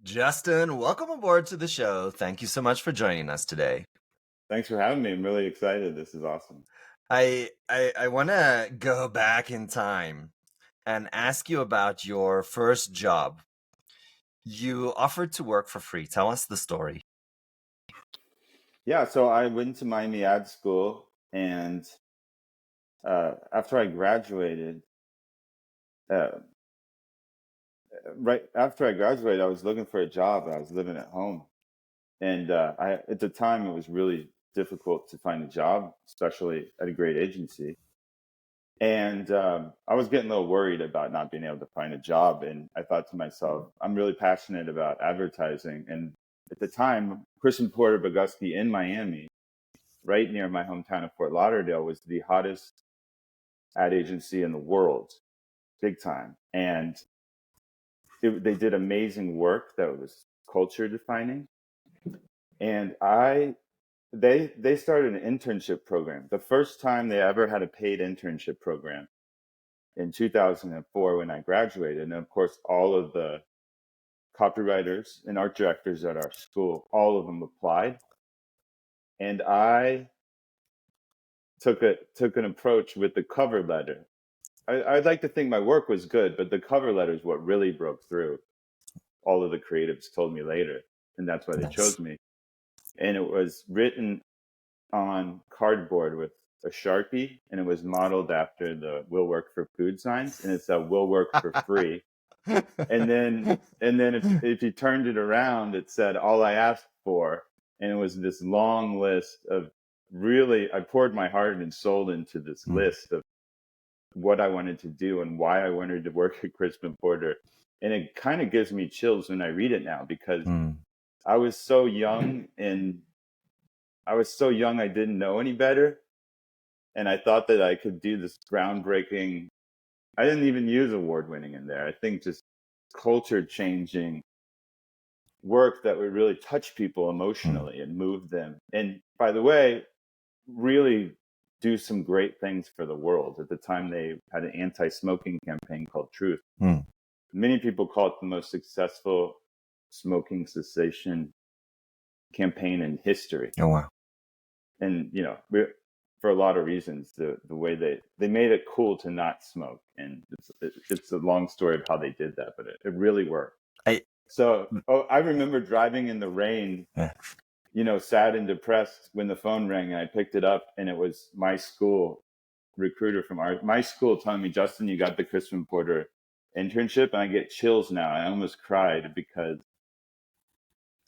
Justin, welcome aboard to the show. Thank you so much for joining us today. Thanks for having me. I'm really excited. This is awesome. I want to go back in time and ask you about your first job. You offered to work for free. Tell us the story. Yeah, so I went to Miami Ad School, and after I graduated, uh, right after I graduated, I was looking for a job. I was living at home, and at the time it was really difficult to find a job, especially at a great agency. And I was getting a little worried about not being able to find a job. And I thought to myself, I'm really passionate about advertising. And at the time, Christian Porter Bogusky in Miami, right near my hometown of Fort Lauderdale, was the hottest ad agency in the world, big time. And they did amazing work that was culture defining. And they started an internship program. The first time they ever had a paid internship program in 2004 when I graduated. And of course, all of the copywriters and art directors at our school, all of them applied. And I took an approach with the cover letter. I'd like to think my work was good, but the cover letter is what really broke through. All of the creatives told me later, and that's why they Nice. chose me. And it was written on cardboard with a Sharpie, and it was modeled after the "Will Work for Food" signs, and it said "Will Work for Free." And then if you turned it around, it said all I asked for, and it was this long list of really I poured my heart and soul into this Mm, list of what I wanted to do and why I wanted to work at Crispin Porter. And it kind of gives me chills when I read it now because mm, I was so young and I didn't know any better. And I thought that I could do this groundbreaking, I didn't even use award winning in there. I think just culture changing work that would really touch people mm, emotionally and move them. And by the way, really do some great things for the world. At the time, they had an anti smoking campaign called Truth. mm. Many people call it the most successful smoking cessation campaign in history. Oh, wow. And, for a lot of reasons, the way they made it cool to not smoke. And it's a long story of how they did that, but it really worked. I, So, I remember driving in the rain, yeah. sad and depressed when the phone rang and I picked it up and it was my school recruiter from my school telling me, Justin, you got the Crispin Porter internship. And I get chills now. I almost cried because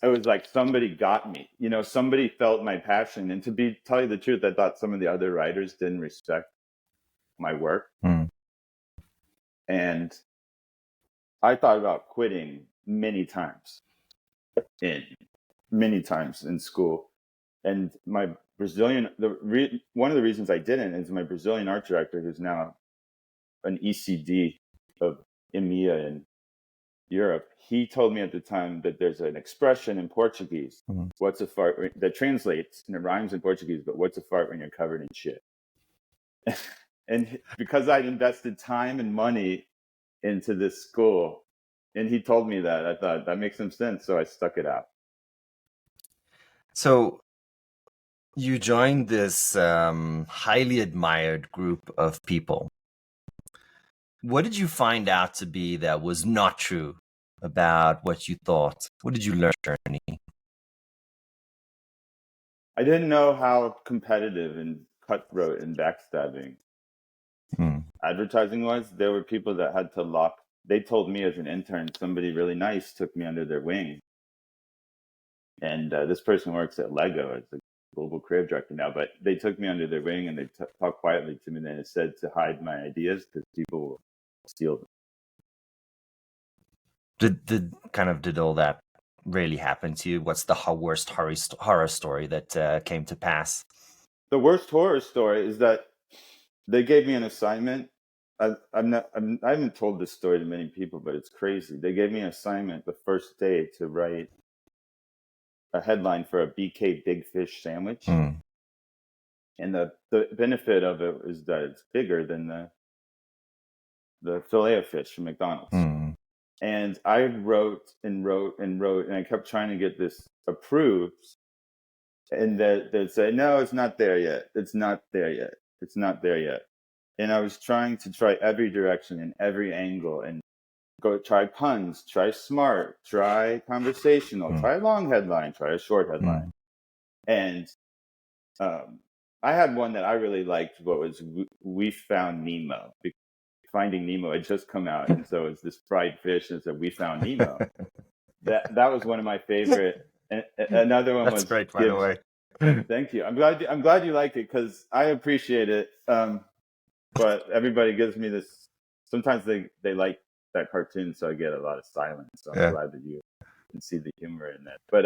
it was like somebody got me, somebody felt my passion. And tell you the truth, I thought some of the other writers didn't respect my work. Mm. And I thought about quitting in many times in school. And my one of the reasons I didn't is my Brazilian art director, who's now an ECD of EMEA in Europe. He told me at the time that there's an expression in Portuguese, Mm. "What's a fart?" that translates and it rhymes in Portuguese, but what's a fart when you're covered in shit? And because I'd invested time and money into this school, and he told me that, I thought that makes some sense, so I stuck it out. So you joined this highly admired group of people. What did you find out to be that was not true about what you thought? What did you learn on your journey? I didn't know how competitive and cutthroat and backstabbing Mm, advertising was. There were people that had to lock. They told me as an intern, somebody really nice took me under their wing, and this person works at Lego as a global creative director now. But they took me under their wing and they talked quietly to me. And it said to hide my ideas because people will steal them. did all that really happen to you? What's the worst horror story that came to pass? The worst horror story is that they gave me an assignment. I haven't told this story to many people, but it's crazy. They gave me an assignment the first day to write a headline for a BK Big Fish sandwich. Mm, And the benefit of it is that it's bigger than the filet of fish from McDonald's. mm. And I wrote and wrote and wrote, and I kept trying to get this approved. And they'd say, no, it's not there yet. It's not there yet. It's not there yet. And I was trying to try every direction and every angle and go try puns, try smart, try conversational, try a long headline, try a short headline. And I had one that I really liked, what was We Found Nemo. Finding Nemo had just come out, and so it's this fried fish, and said We Found Nemo. that was one of my favorite. And another one That's was great, by the way. Thank you. I'm glad you liked it because I appreciate it. But everybody gives me this. Sometimes they like that cartoon, so I get a lot of silence. So I'm glad that you can see the humor in that. But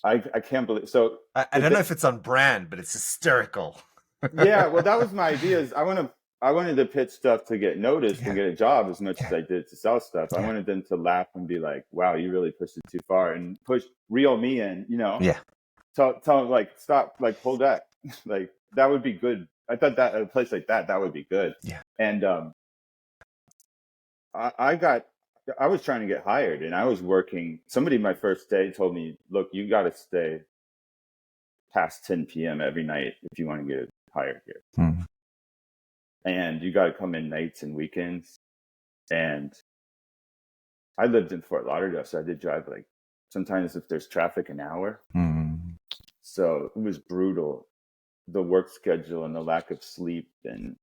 I can't believe. So I don't know if it's on brand, but it's hysterical. Yeah, well, that was my idea. Is I wanted to pitch stuff to get noticed and get a job as much as I did to sell stuff. I wanted them to laugh and be like, "Wow, you really pushed it too far," and reel me in. Yeah. Tell them like, stop, like pull back. Like that would be good. I thought that at a place like that would be good. Yeah. And I was trying to get hired, and I was working. Somebody my first day told me, "Look, you got to stay past 10 p.m. every night if you want to get hired here, and you got to come in nights and weekends." And I lived in Fort Lauderdale, so I did drive like sometimes if there's traffic an hour. So it was brutal. The work schedule and the lack of sleep and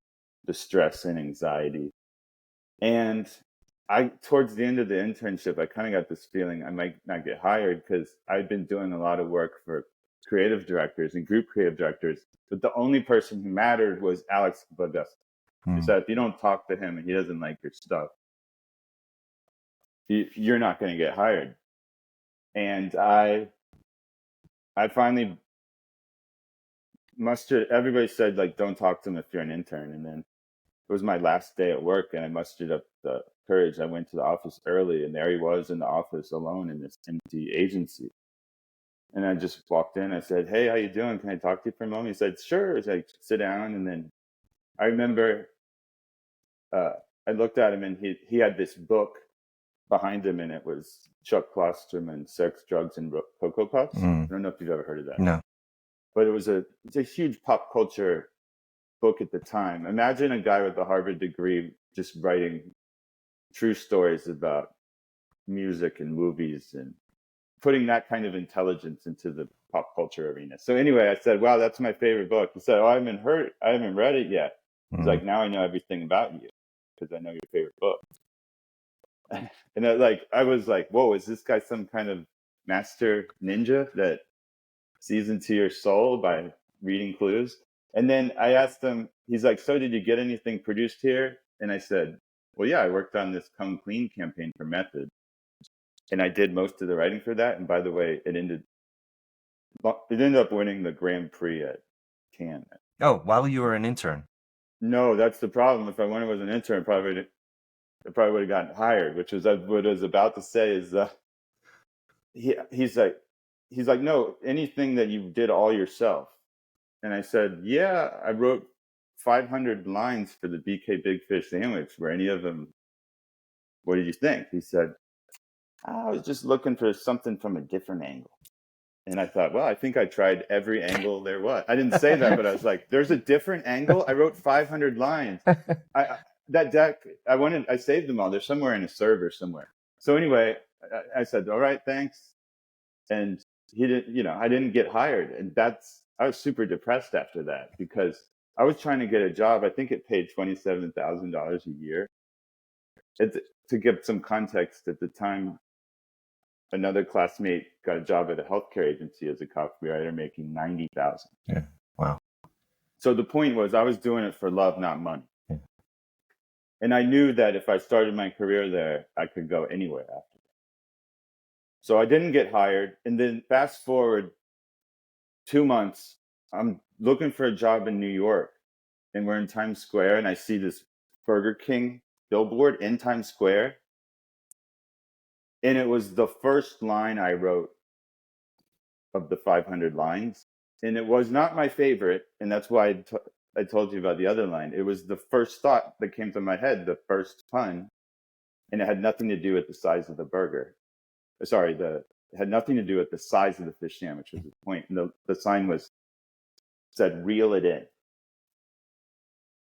the stress and anxiety. And towards the end of the internship, I kind of got this feeling I might not get hired because I'd been doing a lot of work for creative directors and group creative directors, but the only person who mattered was Alex Bagusta. He said, if you don't talk to him and he doesn't like your stuff, you're not going to get hired. And I finally mustered, everybody said, like, don't talk to him if you're an intern. And then it was my last day at work, and I mustered up the courage. I went to the office early, and there he was in the office alone in this empty agency. And I just walked in. I said, "Hey, how you doing? Can I talk to you for a moment?" He said, "Sure." He's like, "Sit down." And then I remember I looked at him, and he had this book behind him, and it was Chuck Klosterman's Sex, Drugs, and Cocoa Puffs. I don't know if you've ever heard of that. No. But it's a huge pop culture book at the time. Imagine a guy with a Harvard degree just writing true stories about music and movies and putting that kind of intelligence into the pop culture arena. So anyway, I said, "Wow, that's my favorite book." He said, "Oh, I haven't read it yet." He's like, "Now I know everything about you because I know your favorite book." And I was like, "Whoa, is this guy some kind of master ninja that sees into your soul by reading clues?" And then I asked him, he's like, "So did you get anything produced here?" And I said, "Well, yeah, I worked on this Come Clean campaign for Method. And I did most of the writing for that. And by the way, it ended up winning the Grand Prix at Cannes." Oh, while you were an intern? No, that's the problem. If I went as an intern, I probably would have gotten hired, which was what I was about to say is he's like, "No, anything that you did all yourself." And I said, "Yeah, I wrote 500 lines for the BK Big Fish sandwich. Were any of them, what did you think?" He said, "I was just looking for something from a different angle." And I thought, well, I think I tried every angle there was. I didn't say that, but I was like, there's a different angle. I wrote 500 lines. That deck, I saved them all. They're somewhere in a server somewhere. So anyway, I said, "All right, thanks." And he didn't, I didn't get hired. And I was super depressed after that because I was trying to get a job. I think it paid $27,000 a year. To give some context, at the time, another classmate got a job at a healthcare agency as a copywriter making $90,000. Yeah. Wow. So the point was I was doing it for love, not money. Yeah. And I knew that if I started my career there, I could go anywhere after that. So I didn't get hired. And then fast forward 2 months, I'm looking for a job in New York. And we're in Times Square, and I see this Burger King billboard in Times Square. And it was the first line I wrote of the 500 lines. And it was not my favorite. And that's why I told you about the other line. It was the first thought that came to my head, the first pun. and it had nothing to do with the size of the burger. Sorry, it had nothing to do with the size of the fish sandwich was the point. And the sign said, "Reel it in."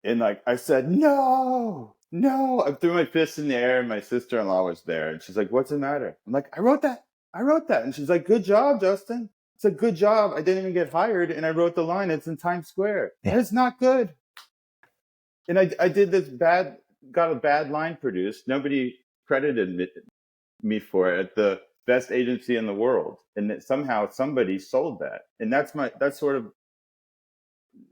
And like I said, no, no. I threw my fist in the air, and my sister-in-law was there, and she's like, "What's the matter?" I'm like, I wrote that. And she's like, "Good job, Justin." It's a good job. I didn't even get hired, and I wrote the line. It's in Times Square. Yeah. That is not good. And I did got a bad line produced. Nobody credited me for it at the best agency in the world, and that somehow somebody sold that. And that's sort of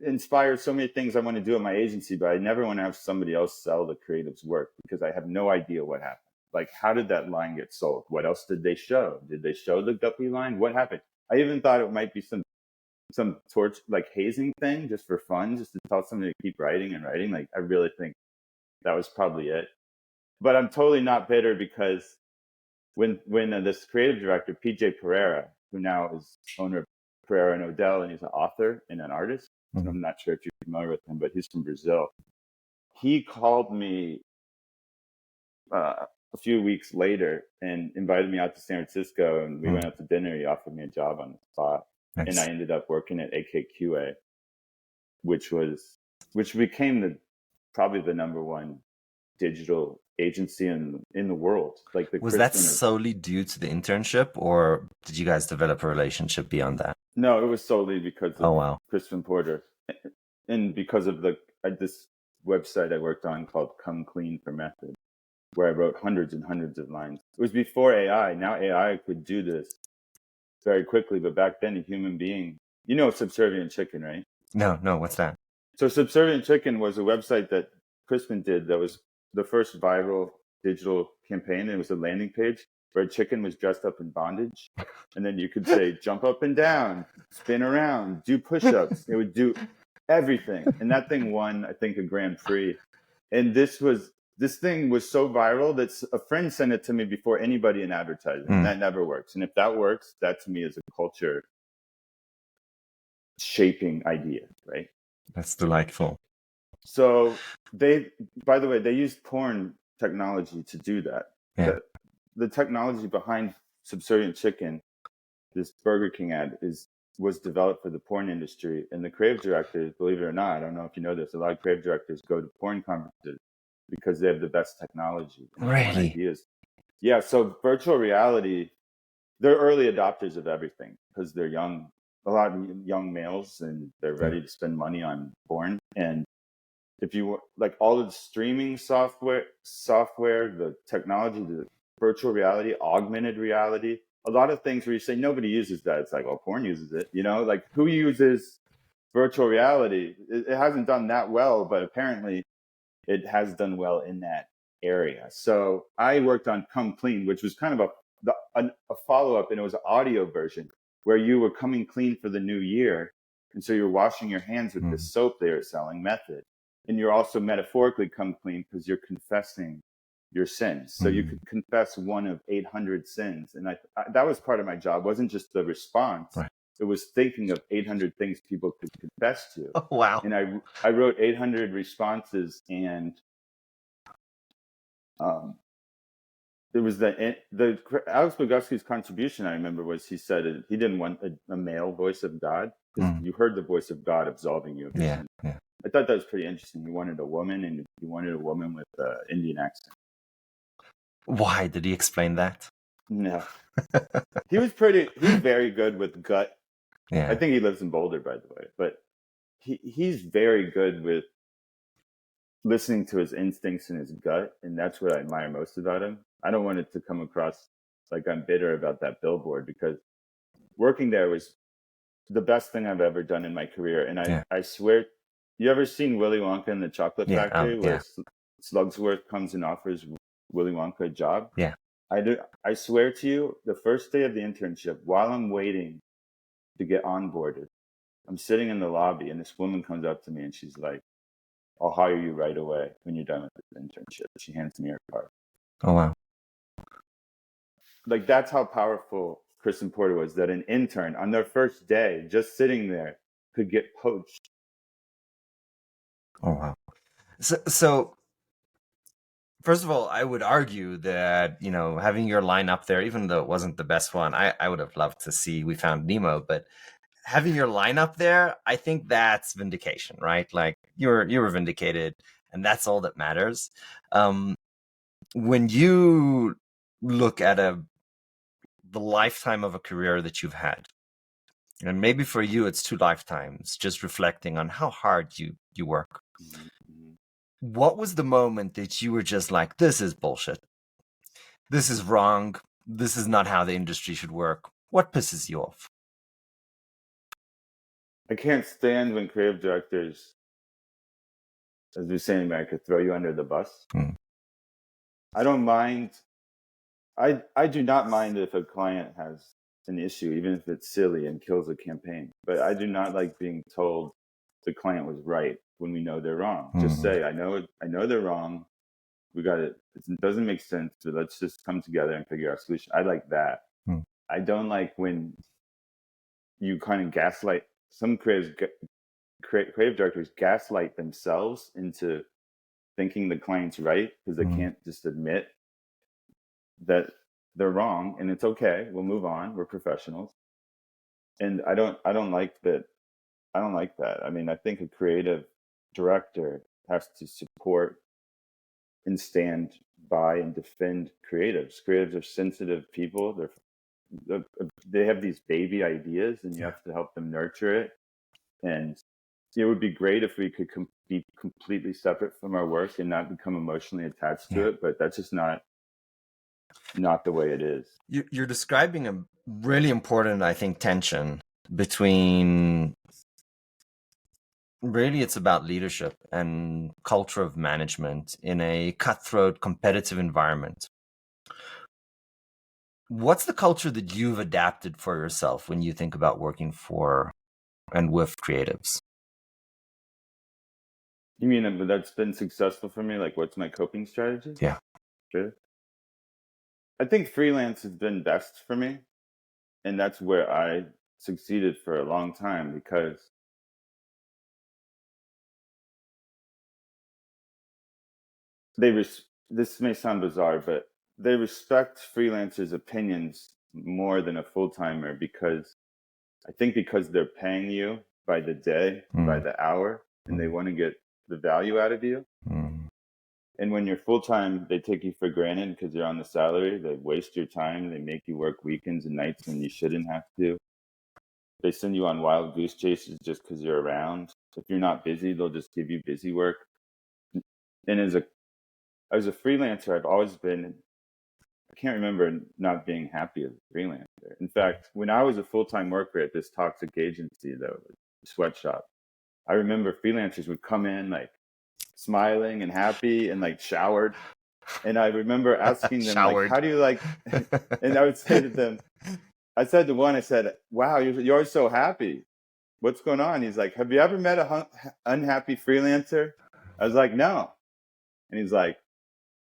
inspires so many things I want to do at my agency, but I never want to have somebody else sell the creative's work because I have no idea what happened. Like, how did that line get sold? What else did they show? Did they show the guppy line? What happened? I even thought it might be some torch, like hazing thing, just for fun, just to tell somebody to keep writing and writing. Like, I really think that was probably it. But I'm totally not bitter because when this creative director, PJ Pereira, who now is owner of Pereira and Odell, and he's an author and an artist. Mm-hmm. I'm not sure if you're familiar with him, but he's from Brazil. He called me a few weeks later and invited me out to San Francisco, and we went out to dinner. He offered me a job on the spot. Nice. And I ended up working at AKQA, which became probably the number one digital agency in the world. Like, was that solely due to the internship, or did you guys develop a relationship beyond that? No, it was solely because of Crispin Porter, and because of this website I worked on called Come Clean for Method, where I wrote hundreds and hundreds of lines. It was before AI. Now AI could do this very quickly, but back then a human being, Subservient Chicken, right? No, what's that? So Subservient Chicken was a website that Crispin did that was the first viral digital campaign. It was a landing page where a chicken was dressed up in bondage. And then you could say, jump up and down, spin around, do push-ups. It would do everything. And that thing won, I think, a Grand Prix. And this thing was so viral that a friend sent it to me before anybody in advertising. And that never works. And if that works, that to me is a culture shaping idea, right? That's delightful. So by the way, they used porn technology to do that. Yeah. The technology behind Subservient Chicken, this Burger King ad, was developed for the porn industry. And the creative directors, believe it or not, I don't know if you know this, a lot of creative directors go to porn conferences because they have the best technology. Really? Ideas. Yeah. So virtual reality, they're early adopters of everything because they're young, a lot of young males, and they're ready to spend money on porn. And if you like all of the streaming software, the technology, the virtual reality, augmented reality, a lot of things where you say nobody uses that. It's like, oh, porn uses it. Like, who uses virtual reality? It hasn't done that well, but apparently it has done well in that area. So I worked on Come Clean, which was kind of a follow-up, and it was an audio version where you were coming clean for the new year. And so you're washing your hands with this soap they were selling, Method. And you're also metaphorically come clean because you're confessing your sins. So you could confess one of 800 sins. And I that was part of my job. It wasn't just the response. Right. It was thinking of 800 things people could confess to. Oh, wow. And I wrote 800 responses, and it was the Alex Bogusky's contribution, I remember, was he said he didn't want a male voice of God because you heard the voice of God absolving you of your sin. Yeah. I thought that was pretty interesting. He wanted a woman, and he wanted a woman with an Indian accent. Why? Did he explain that? No. He was very good with gut. Yeah. I think he lives in Boulder, by the way. But he's very good with listening to his instincts and his gut, and that's what I admire most about him. I don't want it to come across like I'm bitter about that billboard, because working there was the best thing I've ever done in my career. And I swear, you ever seen Willy Wonka and the Chocolate Factory, where Slugsworth comes and offers Willy Wonka a job? Yeah. I swear to you, the first day of the internship, while I'm waiting to get onboarded, I'm sitting in the lobby, and this woman comes up to me and she's like, "I'll hire you right away when you're done with this internship." She hands me her card. Oh, wow. Like, that's how powerful Kristen Porter was, that an intern on their first day, just sitting there, could get poached. Oh, wow. So First of all, I would argue that, having your line up there, even though it wasn't the best one, I would have loved to see We Found Nemo, but having your line up there, I think that's vindication, right? Like you were vindicated, and that's all that matters. When you look at the lifetime of a career that you've had, and maybe for you it's 2 lifetimes, just reflecting on how hard you work. Mm-hmm. What was the moment that you were just like, this is bullshit? This is wrong. This is not how the industry should work. What pisses you off? I can't stand when creative directors, as we say in America, throw you under the bus. Mm. I don't mind. I do not mind if a client has an issue, even if it's silly and kills a campaign. But I do not like being told the client was right when we know they're wrong. Just say, I know they're wrong. We got it. It doesn't make sense, but let's just come together and figure out a solution. I like that. Mm. I don't like when you kind of gaslight some creative directors gaslight themselves into thinking the client's right because they can't just admit that they're wrong, and it's okay. We'll move on. We're professionals. And I don't like that. I don't like that. I mean, I think a creative director has to support and stand by and defend creatives. Creatives are sensitive people. They have these baby ideas, and you have to help them nurture it. And it would be great if we could be completely separate from our work and not become emotionally attached to it. But that's just not the way it is. You're describing a really important, I think, tension between, really it's about leadership and culture of management in a cutthroat competitive environment. What's the culture that you've adapted for yourself when you think about working for and with creatives? You mean that's been successful for me? Like, what's my coping strategy? Yeah. Sure. I think freelance has been best for me. And that's where I succeeded for a long time because this may sound bizarre, but they respect freelancers' opinions more than a full timer because I think because they're paying you by the day, by the hour, and they want to get the value out of you. And when you're full time, they take you for granted because you're on the salary. They waste your time. They make you work weekends and nights when you shouldn't have to. They send you on wild goose chases just because you're around. If you're not busy, they'll just give you busy work. And as a freelancer, I've always been, I can't remember not being happy as a freelancer. In fact, when I was a full-time worker at this toxic agency, though, sweatshop, I remember freelancers would come in like smiling and happy and like showered. And I remember asking them, like, how do you like, and I would say to them, I said to one, I said, wow, you're so happy. What's going on? He's like, have you ever met a unhappy freelancer? I was like, no. And he's like,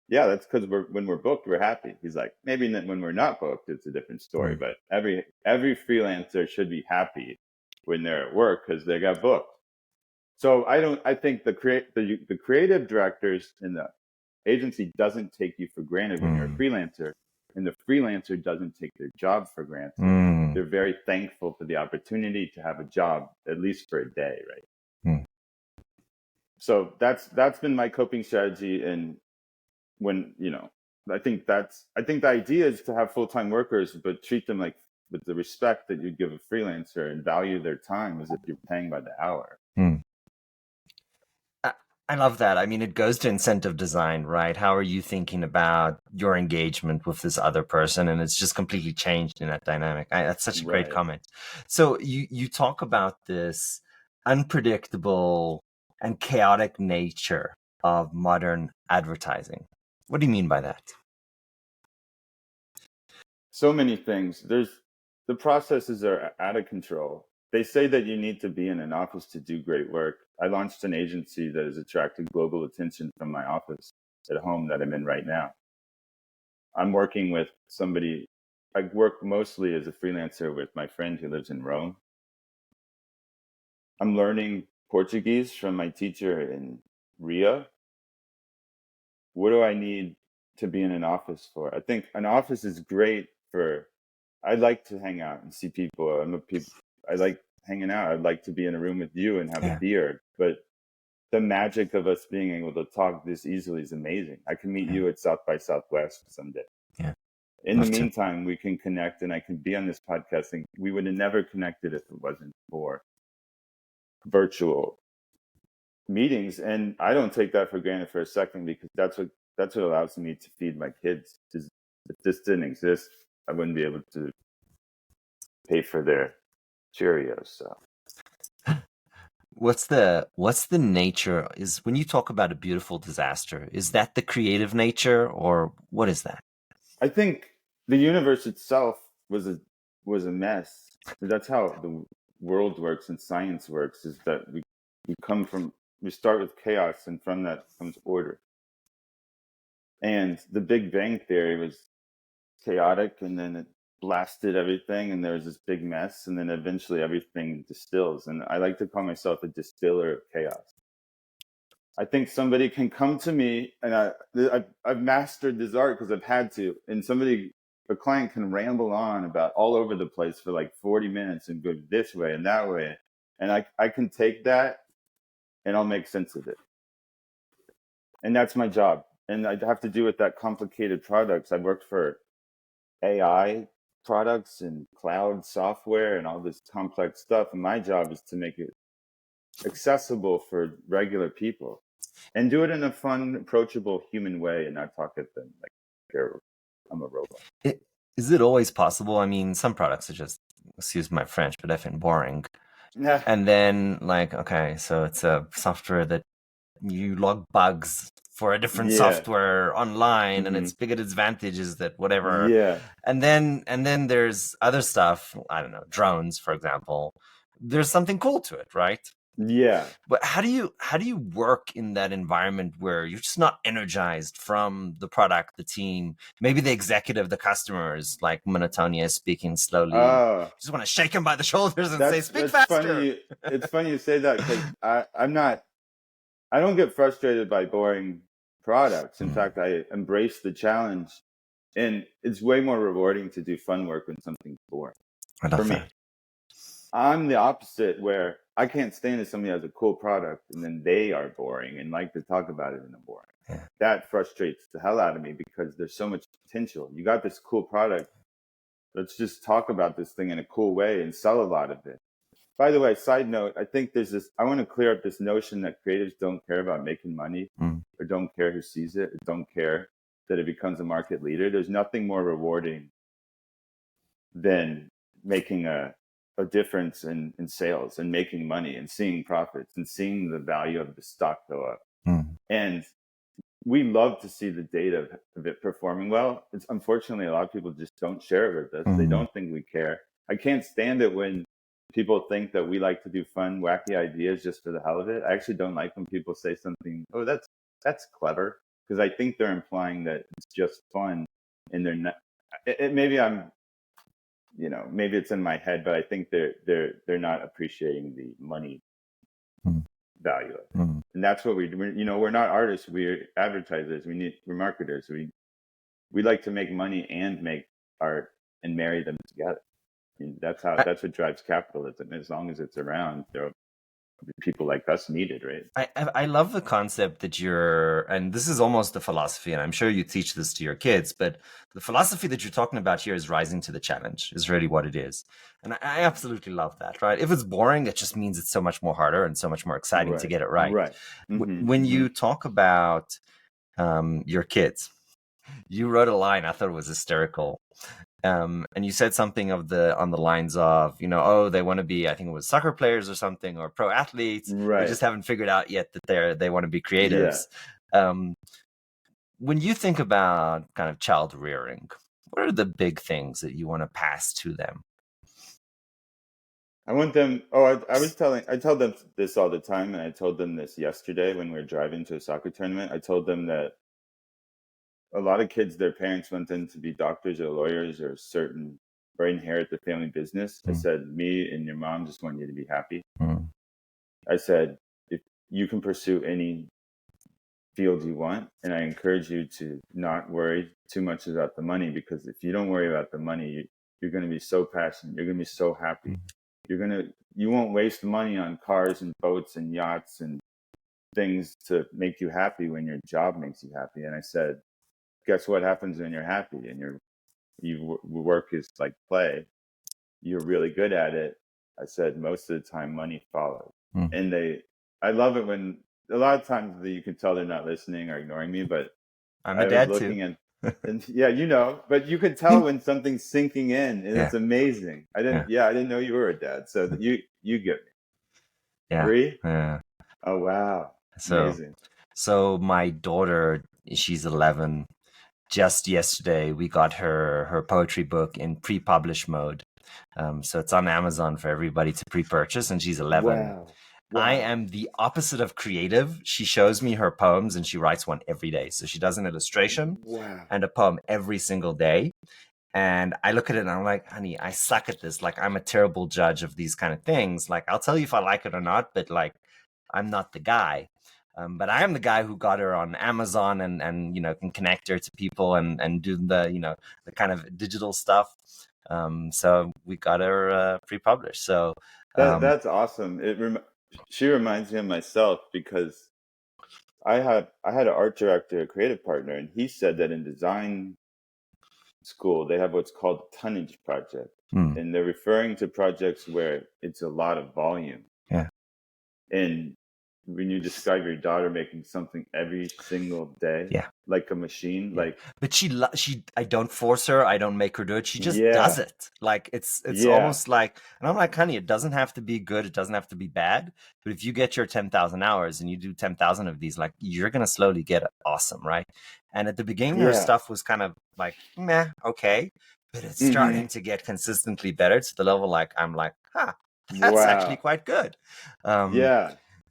yeah, that's because when we're booked, we're happy. He's like, maybe when we're not booked, it's a different story. But every freelancer should be happy when they're at work because they got booked. So I think the creative directors in the agency doesn't take you for granted when you're a freelancer, and the freelancer doesn't take their job for granted. They're very thankful for the opportunity to have a job, at least for a day, right? So that's been my coping strategy. And when I think the idea is to have full-time workers, but treat them like with the respect that you give a freelancer and value their time as if you're paying by the hour. I love that. I mean, it goes to incentive design, right? How are you thinking about your engagement with this other person? And it's just completely changed in that dynamic. That's such a great comment. So you talk about this unpredictable and chaotic nature of modern advertising. What do you mean by that? So many things. The processes are out of control. They say that you need to be in an office to do great work. I launched an agency that has attracted global attention from my office at home that I'm in right now. I'm working with somebody. I work mostly as a freelancer with my friend who lives in Rome. I'm learning Portuguese from my teacher in Rio. what do I need to be in an office for? I think an office is great for, I like to hang out and see people. I like hanging out. I'd like to be in a room with you and have a Yeah. beer. But the magic of us being able to talk this easily is amazing. I can meet Yeah. you at South by Southwest someday. Yeah. In the Love to. meantime, we can connect and I can be on this podcast. And we would have never connected if it wasn't for virtual meetings. And I don't take that for granted for a second, because that's what allows me to feed my kids. If this didn't exist, I wouldn't be able to pay for their Cheerios. So What's the nature is when you talk about a beautiful disaster, is that the creative nature or what is that? I think the universe itself was a mess. That's how the world works and science works, is that we start with chaos, and from that comes order. And the Big Bang Theory was chaotic, and then it blasted everything, and there was this big mess, and then eventually everything distills. And I like to call myself a distiller of chaos. I think somebody can come to me, and I've mastered this art because I've had to. And a client can ramble on about all over the place for like 40 minutes and go this way and that way, and I can take that and I'll make sense of it. And that's my job. And I have to do with that complicated products. I've worked for AI products and cloud software and all this complex stuff, and my job is to make it accessible for regular people and do it in a fun, approachable, human way, and not talk at them like I'm a robot. Is it always possible? I mean, some products are just, excuse my French, but effing boring. Yeah. And then, like, okay, so it's a software that you log bugs for a different Yeah. software online, and Hmm. its biggest advantage is that whatever. Yeah. And then there's other stuff. I don't know, drones, for example. There's something cool to it, right? Yeah. But how do you work in that environment where you're just not energized from the product, the team, maybe the executive, the customers, like monotonia, speaking slowly. You Uh, just want to shake him by the shoulders and say, "Speak that's faster." funny. It's funny you say that, because I don't get frustrated by boring products. In fact, I embrace the challenge, and it's way more rewarding to do fun work when something's boring. I For love me, that. I'm the opposite, where I can't stand if somebody has a cool product and then they are boring and like to talk about it in a boring. Yeah. That frustrates the hell out of me, because there's so much potential. You got this cool product. Let's just talk about this thing in a cool way and sell a lot of it. By the way, side note, I think I want to clear up this notion that creatives don't care about making money, or don't care who sees it, or don't care that it becomes a market leader. There's nothing more rewarding than making a difference in sales and making money and seeing profits and seeing the value of the stock go up. And we love to see the data of it performing well. It's unfortunately, a lot of people just don't share it with us. They don't think we care. I can't stand it when people think that we like to do fun, wacky ideas just for the hell of it. I actually don't like when people say something, "Oh, that's clever," because I think they're implying that it's just fun, and they're not. Maybe maybe it's in my head, but I think they're not appreciating the money value of it. And that's what we do. We're not artists. We're advertisers. We're marketers. We like to make money and make art and marry them together. And that's what drives capitalism. As long as it's around, there will be people like us needed, right? I love the concept that and this is almost a philosophy, and I'm sure you teach this to your kids, but the philosophy that you're talking about here is rising to the challenge, is really what it is. And I absolutely love that, right? If it's boring, it just means it's so much more harder and so much more exciting to Right. get it right. Right. Mm-hmm, When mm-hmm. you talk about your kids, you wrote a line I thought was hysterical. And you said something on the lines of, oh, they want to be, I think it was soccer players or something, or pro athletes. Right. They just haven't figured out yet that they want to be creatives. Yeah. When you think about kind of child rearing, what are the big things that you want to pass to them? I want them. I tell them this all the time, and I told them this yesterday when we were driving to a soccer tournament. I told them that a lot of kids, their parents want them to be doctors or lawyers or inherit the family business. I said, me and your mom just want you to be happy. I said, if you can pursue any field you want. And I encourage you to not worry too much about the money, because if you don't worry about the money, you're going to be so passionate. You're going to be so happy. You won't waste money on cars and boats and yachts and things to make you happy when your job makes you happy. And I said, guess what happens when you're happy and work is like play. You're really good at it. I said, most of the time money follows. And I love it when a lot of times you can tell they're not listening or ignoring me, but I'm I a was dad too. looking and yeah, but you could tell when something's sinking in, and it's amazing. I didn't know you were a dad. So you get me. Yeah. 3? Yeah. Oh, wow. Amazing. So my daughter, she's 11. Just yesterday, we got her poetry book in pre-publish mode. So it's on Amazon for everybody to pre-purchase, and she's 11. Wow. I am the opposite of creative. She shows me her poems and she writes one every day. So she does an illustration and a poem every single day. And I look at it and I'm like, honey, I suck at this. Like, I'm a terrible judge of these kind of things. Like, I'll tell you if I like it or not, but like, I'm not the guy. But I am the guy who got her on Amazon and can connect her to people and do the the kind of digital stuff. So we got her pre-published. So That's awesome. She reminds me of myself, because I had an art director, a creative partner, and he said that in design school they have what's called a tonnage project, and they're referring to projects where it's a lot of volume. Yeah. And when you describe your daughter making something every single day, like a machine, like, but I don't force her, I don't make her do it, she just does it. Like it's almost like, and I'm like, honey, it doesn't have to be good, it doesn't have to be bad, but if you get your 10,000 hours and you do 10,000 of these, like, you're gonna slowly get awesome, right? And at the beginning her stuff was kind of like meh, okay, but it's starting to get consistently better to the level like I'm like, that's actually quite good.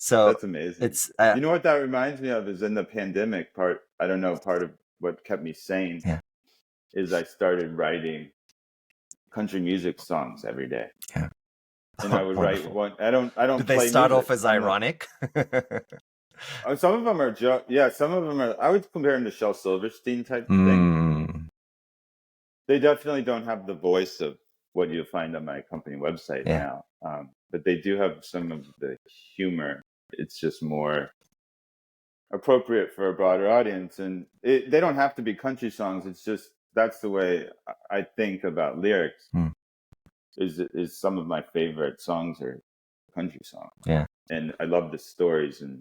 So that's amazing. it's you know what that reminds me of is in the pandemic part. I don't know, part of what kept me sane is I started writing country music songs every day. And I would write one. I don't Did they play start music. off as ironic? Some of them are some of them are, I would compare them to Shel Silverstein type thing. They definitely don't have the voice of what you'll find on my company website now. But they do have some of the humor. It's just more appropriate for a broader audience. And they don't have to be country songs. It's just, that's the way I think about lyrics. Is some of my favorite songs are country songs. And I love the stories and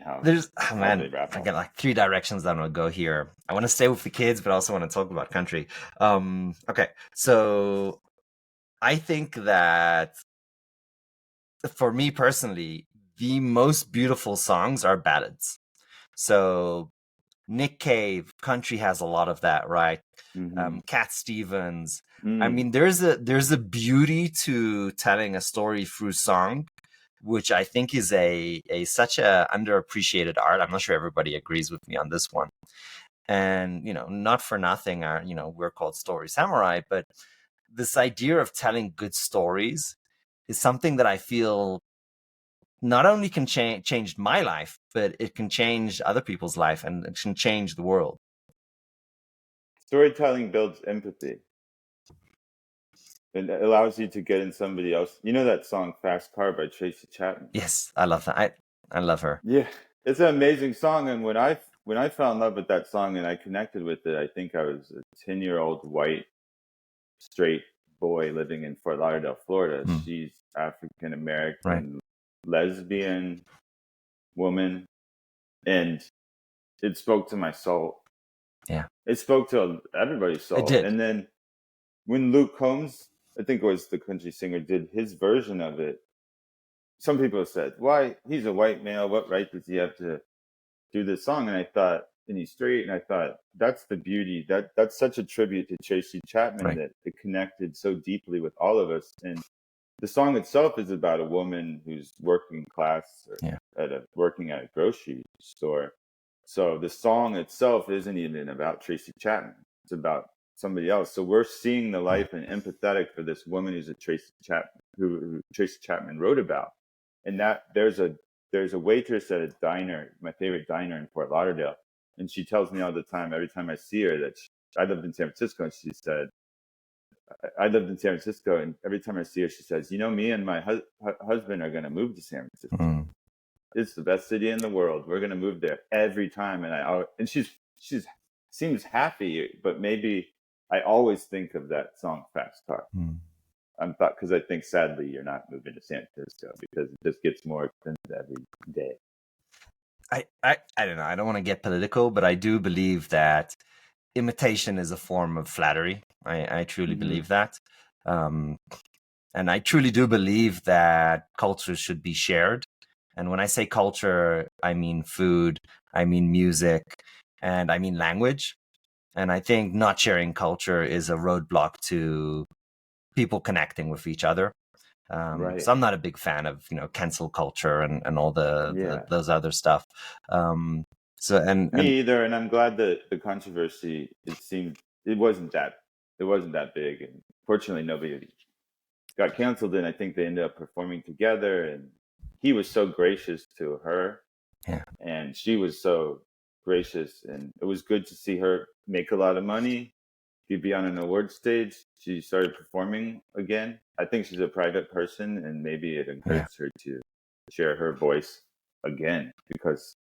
how there's they wrap I got like 3 directions that I'm gonna go here. I want to stay with the kids, but I also want to talk about country. Okay, so I think that for me personally, the most beautiful songs are ballads. So Nick Cave, country has a lot of that, right? Cat Stevens. I mean, there's a beauty to telling a story through song, which I think is a such a underappreciated art. I'm not sure everybody agrees with me on this one. And not for nothing, we're called Story Samurai, but this idea of telling good stories is something that I feel not only can change my life, but it can change other people's life and it can change the world. Storytelling builds empathy. It allows you to get in somebody else. You know that song "Fast Car" by Tracy Chapman? Yes, I love that. I love her. Yeah, it's an amazing song. And when I fell in love with that song and I connected with it, I think I was a 10-year-old white straight boy living in Fort Lauderdale, Florida. She's African American, lesbian woman, and it spoke to my soul. It spoke to everybody's soul. It did. And then when Luke Combs, I think it was the country singer, did his version of it, some people said, why, he's a white male, what right does he have to do this song? And I thought, and he's straight, and I thought, that's the beauty, that's such a tribute to Tracy Chapman, that it connected so deeply with all of us. And the song itself is about a woman who's working class or working at a grocery store. So the song itself isn't even about Tracy Chapman. It's about somebody else. So we're seeing the life and empathetic for this woman who Tracy Chapman wrote about. And that there's a there's a waitress at a diner, my favorite diner in Fort Lauderdale, and she tells me all the time, every time I see her, that I lived in San Francisco, and she said, I lived in San Francisco, and every time I see her, she says, me and my husband are going to move to San Francisco. Mm. It's the best city in the world. We're going to move there every time. And she's seems happy, but maybe I always think of that song Fast Car. Mm. Because I think sadly you're not moving to San Francisco because it just gets more expensive every day. I don't know. I don't want to get political, but I do believe that imitation is a form of flattery. I truly believe that. And I truly do believe that cultures should be shared. And when I say culture, I mean food, I mean music, and I mean language. And I think not sharing culture is a roadblock to people connecting with each other. Right. So I'm not a big fan of cancel culture and all those other stuff. Me either, and I'm glad that the controversy, it wasn't that big, and fortunately nobody got canceled, and I think they ended up performing together, and he was so gracious to her, and she was so gracious, and it was good to see her make a lot of money. She'd be on an award stage. She started performing again. I think she's a private person, and maybe it encouraged her to share her voice again, because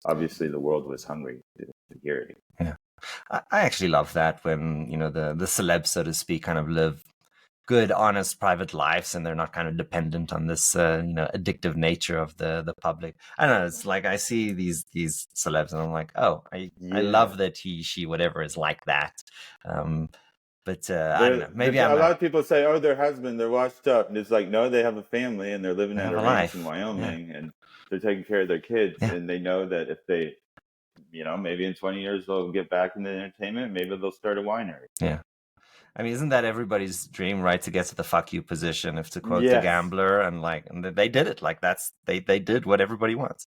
obviously the world was hungry to hear it. Yeah, I actually love that when the celebs, so to speak, kind of live good, honest, private lives, and they're not kind of dependent on this addictive nature of the public. I don't know. It's like I see these celebs, and I'm like, oh, I love that he, she, whatever is like that. But I don't know. Maybe a lot of people say, "Oh, their husband, they're washed up," and it's like, no, they have a family and they're living at a ranch in Wyoming, and they're taking care of their kids, and they know that if they, maybe in 20 years they'll get back into entertainment, maybe they'll start a winery. Yeah. I mean, isn't that everybody's dream, right? To get to the fuck you position, if to quote The Gambler, and they did it. Like they did what everybody wants.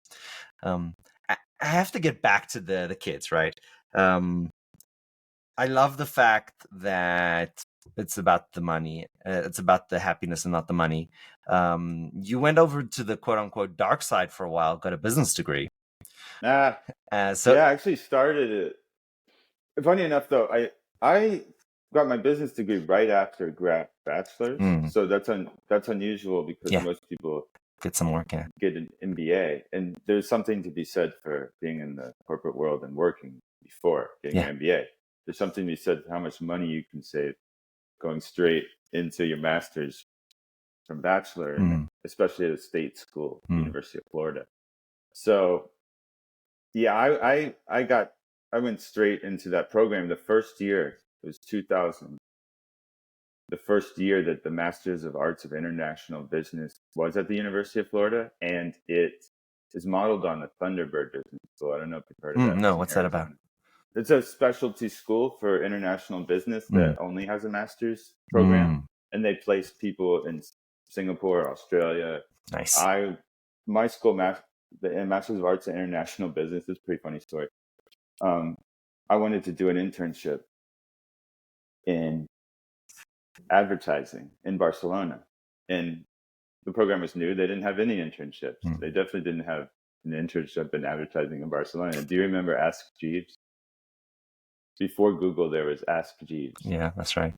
I have to get back to the kids, right? I love the fact that it's about the money. It's about the happiness and not the money. You went over to the quote unquote dark side for a while, got a business degree. I actually started it. Funny enough, though, I got my business degree right after bachelor's, so that's unusual because most people get some work, get an MBA, and there's something to be said for being in the corporate world and working before getting an MBA. There's something to be said for how much money you can save going straight into your master's from bachelor, especially at a state school, University of Florida. So, yeah, I went straight into that program. The first year, it was 2000. The first year that the Masters of Arts of International Business was at the University of Florida, and it is modeled on the Thunderbird Business School. I don't know if you've heard of that. No, what's that about? It's a specialty school for international business that only has a master's program, and they place people in Singapore, Australia. Nice. My school, the Masters of Arts in International Business, is a pretty funny story. I wanted to do an internship in advertising in Barcelona, and the program was new. They didn't have any internships. They definitely didn't have an internship in advertising in Barcelona. Do you remember Ask Jeeves? Before Google, there was Ask Jeeves. Yeah, that's right.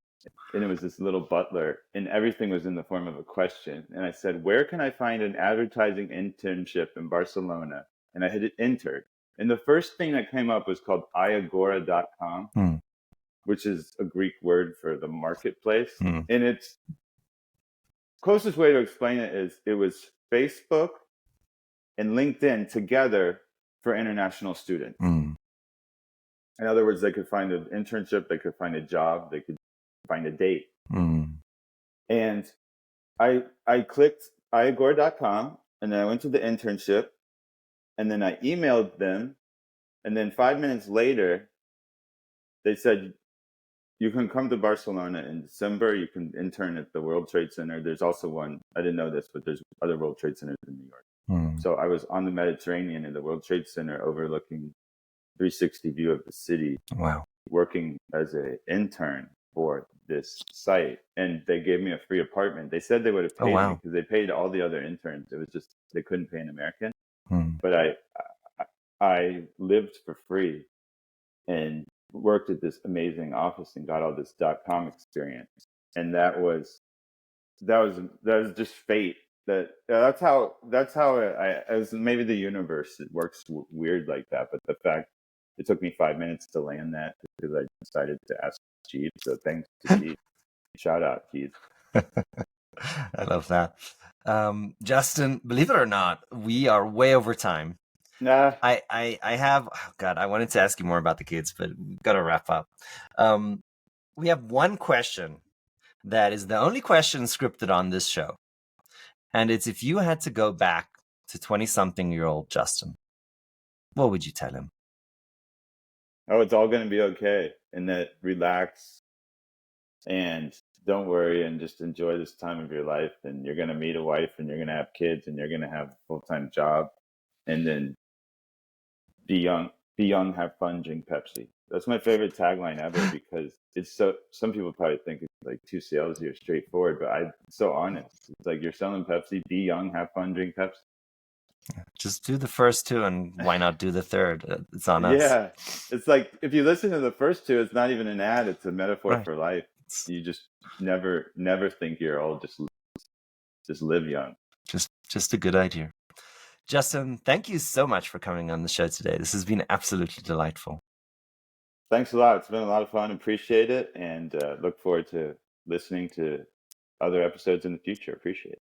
And it was this little butler, and everything was in the form of a question. And I said, where can I find an advertising internship in Barcelona? And I hit enter. And the first thing that came up was called iagora.com, which is a Greek word for the marketplace. And its closest way to explain it is it was Facebook and LinkedIn together for international students. In other words, they could find an internship, they could find a job, they could find a date. And I clicked iagora.com, and then I went to the internship, and then I emailed them, and then 5 minutes later, they said, you can come to Barcelona in December. You can intern at the World Trade Center. There's also one, I didn't know this, but there's other World Trade Centers in New York. So I was on the Mediterranean in the World Trade Center overlooking 360 view of the city. Wow. Working as an intern for this site, and they gave me a free apartment. They said they would have Oh, paid me wow. because they paid all the other interns. It was just they couldn't pay an American. Hmm. But I lived for free and worked at this amazing office and got all this .com experience, and that was just fate. That's how as maybe the universe, it works weird like that. But the fact it took me 5 minutes to land that because I decided to ask Keith. So thanks to Keith. Shout out Keith. I love that. Justin, believe it or not, we are way over time. Nah. I have, oh God, I wanted to ask you more about the kids, but we've got to wrap up. We have one question that is the only question scripted on this show. And it's, if you had to go back to 20-something-year-old Justin, what would you tell him? Oh, it's all going to be okay. And that relax and don't worry and just enjoy this time of your life. And you're going to meet a wife and you're going to have kids and you're going to have a full-time job. And then be young, have fun, drink Pepsi. That's my favorite tagline ever because it's so. Some people probably think it's like too salesy or straightforward, but it's so honest. It's like you're selling Pepsi. Be young, have fun, drink Pepsi. Just do the first two, and why not do the third? It's on us. Yeah, it's like if you listen to the first two, it's not even an ad; it's a metaphor Right. for life. You just never think you're old. Just live young. Just a good idea. Justin, thank you so much for coming on the show today. This has been absolutely delightful. Thanks a lot. It's been a lot of fun. Appreciate it, and look forward to listening to other episodes in the future. Appreciate it.